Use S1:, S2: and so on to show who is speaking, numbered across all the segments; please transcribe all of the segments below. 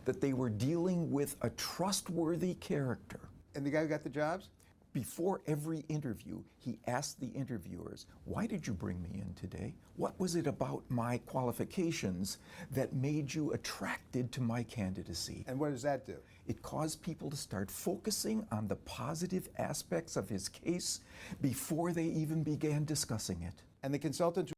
S1: that they were dealing with a trustworthy character.
S2: And the guy who got the jobs?
S1: Before every interview, he asked the interviewers, "Why did you bring me in today? What was it about my qualifications that made you attracted to my candidacy?"
S2: And what does that do?
S1: It caused people to start focusing on the positive aspects of his case before they even began discussing it.
S2: And the consultant.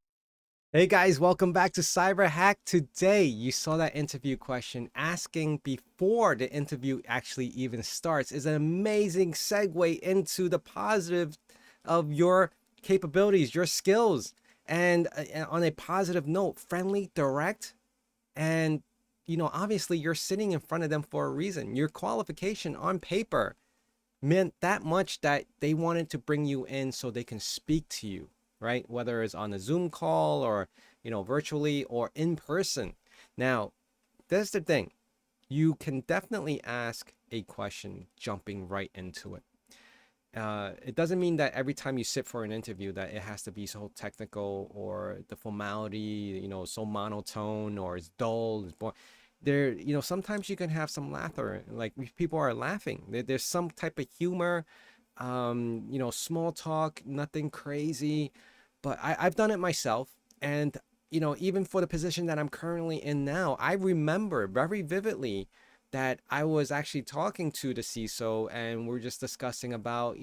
S3: Hey guys, welcome back to Cyber Hack. Today, you saw that interview question asking before the interview actually even starts is an amazing segue into the positive of your capabilities, your skills. And on a positive note, friendly, direct, and obviously you're sitting in front of them for a reason. Your qualification on paper meant that much that they wanted to bring you in so they can speak to you. Right? Whether it's on a Zoom call or, virtually or in person. Now, that's the thing. You can definitely ask a question jumping right into it. It doesn't mean that every time you sit for an interview that it has to be so technical or the formality, so monotone or it's dull, it's boring. There, sometimes you can have some laughter, like people are laughing. There's some type of humor, small talk, nothing crazy. But I've done it myself. And, even for the position that I'm currently in now, I remember very vividly that I was actually talking to the CISO and we're just discussing about,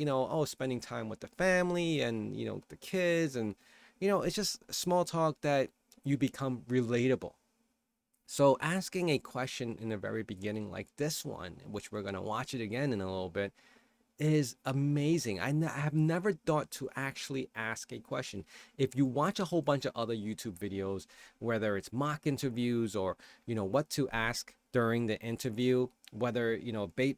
S3: spending time with the family and, the kids. And, it's just small talk that you become relatable. So asking a question in the very beginning like this one, which we're going to watch it again in a little bit, is amazing. I have never thought to actually ask a question. If you watch a whole bunch of other YouTube videos, whether it's mock interviews or, what to ask during the interview, whether,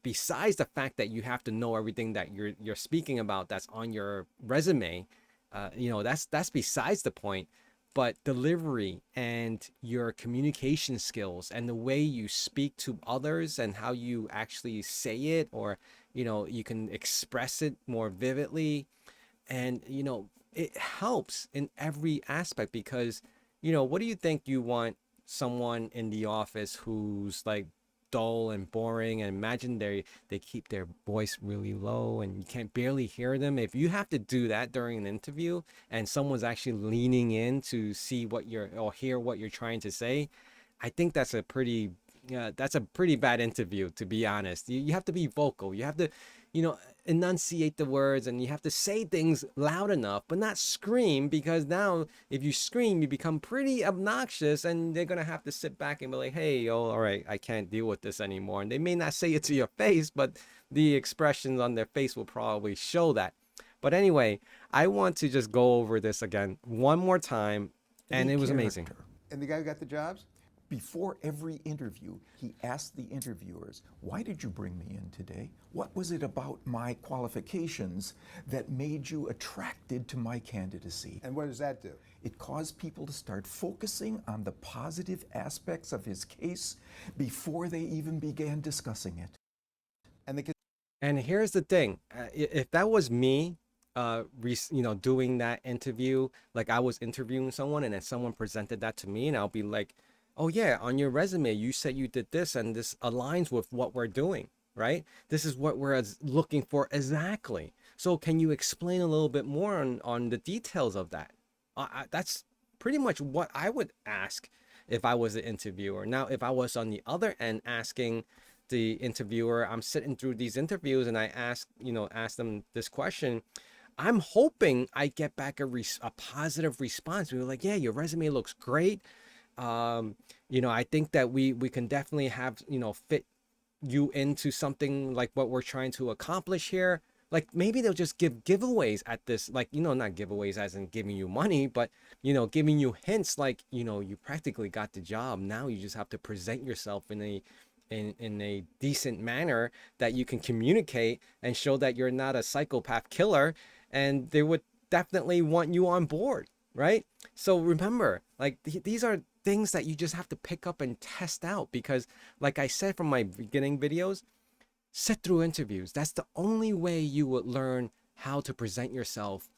S3: besides the fact that you have to know everything that you're speaking about that's on your resume, that's besides the point. But delivery and your communication skills and the way you speak to others and how you actually say it, or you can express it more vividly, and it helps in every aspect. Because what do you think you want someone in the office who's like dull and boring, and imagine they keep their voice really low and you can't barely hear them? If you have to do that during an interview and someone's actually leaning in to see what or hear what you're trying to say, I think that's a pretty bad interview, to be honest. You have to be vocal. You have to, enunciate the words, and you have to say things loud enough, but not scream, because now if you scream, you become pretty obnoxious and they're going to have to sit back and be like, hey, all right, I can't deal with this anymore. And they may not say it to your face, but the expressions on their face will probably show that. But anyway, I want to just go over this again one more time, and it was amazing.
S2: And the guy who got the jobs?
S1: Before every interview, he asked the interviewers, "Why did you bring me in today? What was it about my qualifications that made you attracted to my candidacy?"
S2: And what does that do?
S1: It caused people to start focusing on the positive aspects of his case before they even began discussing it.
S3: And here's the thing. If that was me, doing that interview, like I was interviewing someone and then someone presented that to me, and I'll be like, oh yeah, on your resume, you said you did this and this aligns with what we're doing, right? This is what we're looking for exactly. So can you explain a little bit more on the details of that? That's pretty much what I would ask if I was the interviewer. Now, if I was on the other end asking the interviewer, I'm sitting through these interviews and I ask them this question, I'm hoping I get back a positive response. We were like, yeah, your resume looks great. I think that we can definitely have, fit you into something like what we're trying to accomplish here. Like maybe they'll just give giveaways at this, like, not giveaways as in giving you money, but, giving you hints like, you practically got the job. Now you just have to present yourself in a decent manner that you can communicate and show that you're not a psychopath killer, and they would definitely want you on board, right? So remember, like these are things that you just have to pick up and test out, because like I said from my beginning videos, sit through interviews. That's the only way you would learn how to present yourself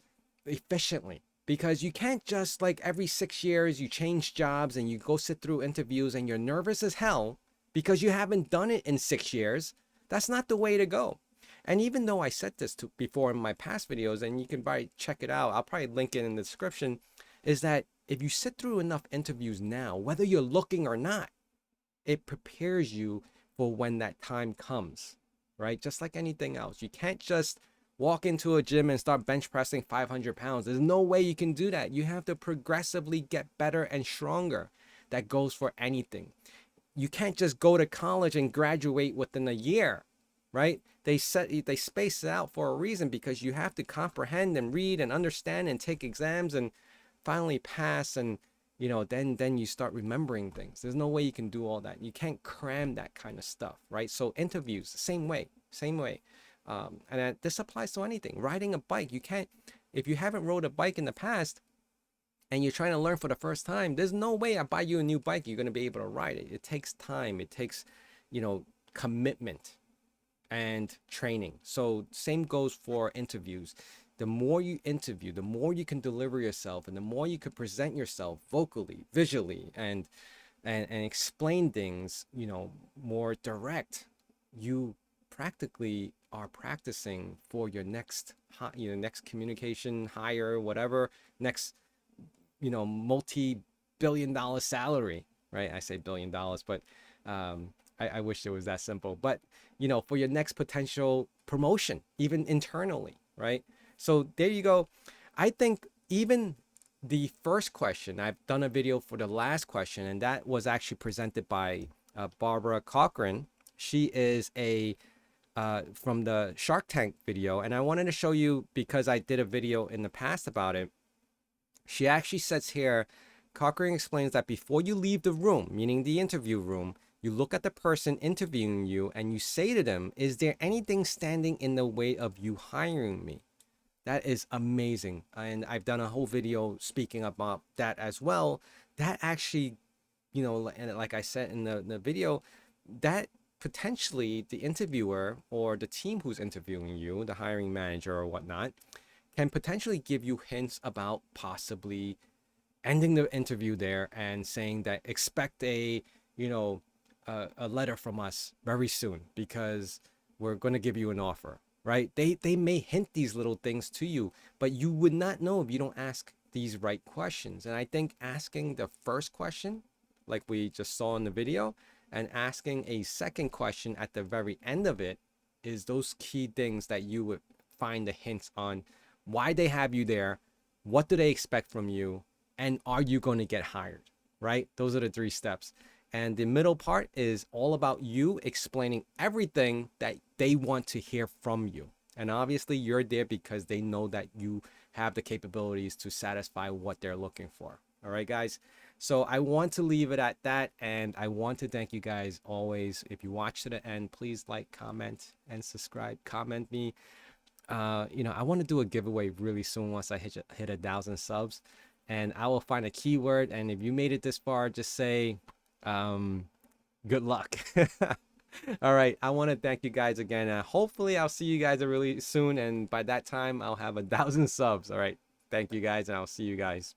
S3: efficiently, because you can't just like every 6 years you change jobs and you go sit through interviews and you're nervous as hell, because you haven't done it in 6 years. That's not the way to go. And even though I said this before in my past videos, and you can probably check it out, I'll probably link it in the description, is that if you sit through enough interviews now, whether you're looking or not, it prepares you for when that time comes, right? Just like anything else. You can't just walk into a gym and start bench pressing 500 pounds. There's no way you can do that. You have to progressively get better and stronger. That goes for anything. You can't just go to college and graduate within a year, right? They space it out for a reason, because you have to comprehend and read and understand and take exams and finally pass, and then you start remembering things. There's no way you can do all that. You can't cram that kind of stuff, right? So interviews, same way. And this applies to anything. Riding a bike, you can't, if you haven't rode a bike in the past and you're trying to learn for the first time, there's no way I buy you a new bike you're going to be able to ride it. It takes time. It takes, commitment and training. So same goes for interviews. The more you interview, the more you can deliver yourself, and the more you can present yourself vocally, visually, and explain things, more direct. You practically are practicing for your next communication hire, whatever, next, multi-billion-dollar salary, right? I say $1 billion, but I wish it was that simple. But for your next potential promotion, even internally, right? So there you go. I think even the first question, I've done a video for the last question, and that was actually presented by Barbara Cochran. She is from the Shark Tank video, and I wanted to show you because I did a video in the past about it. She actually says here, Cochran explains that before you leave the room, meaning the interview room, you look at the person interviewing you and you say to them, is there anything standing in the way of you hiring me? That is amazing. And I've done a whole video speaking about that as well. That actually, and like I said in the video, that potentially the interviewer or the team who's interviewing you, the hiring manager or whatnot, can potentially give you hints about possibly ending the interview there and saying that expect a letter from us very soon because we're going to give you an offer, right? They may hint these little things to you, but you would not know if you don't ask these right questions. And I think asking the first question, like we just saw in the video, and asking a second question at the very end of it is those key things that you would find the hints on why they have you there, what do they expect from you, and are you going to get hired, right? Those are the 3 steps. And the middle part is all about you explaining everything that they want to hear from you. And obviously you're there because they know that you have the capabilities to satisfy what they're looking for. All right, guys. So I want to leave it at that. And I want to thank you guys always. If you watch to the end, please like, comment, and subscribe. Comment me. I want to do a giveaway really soon once I hit 1,000 subs. And I will find a keyword. And if you made it this far, just say, good luck. All right. I want to thank you guys again. Hopefully I'll see you guys really soon. And by that time, I'll have 1,000 subs. All right. Thank you guys. And I'll see you guys.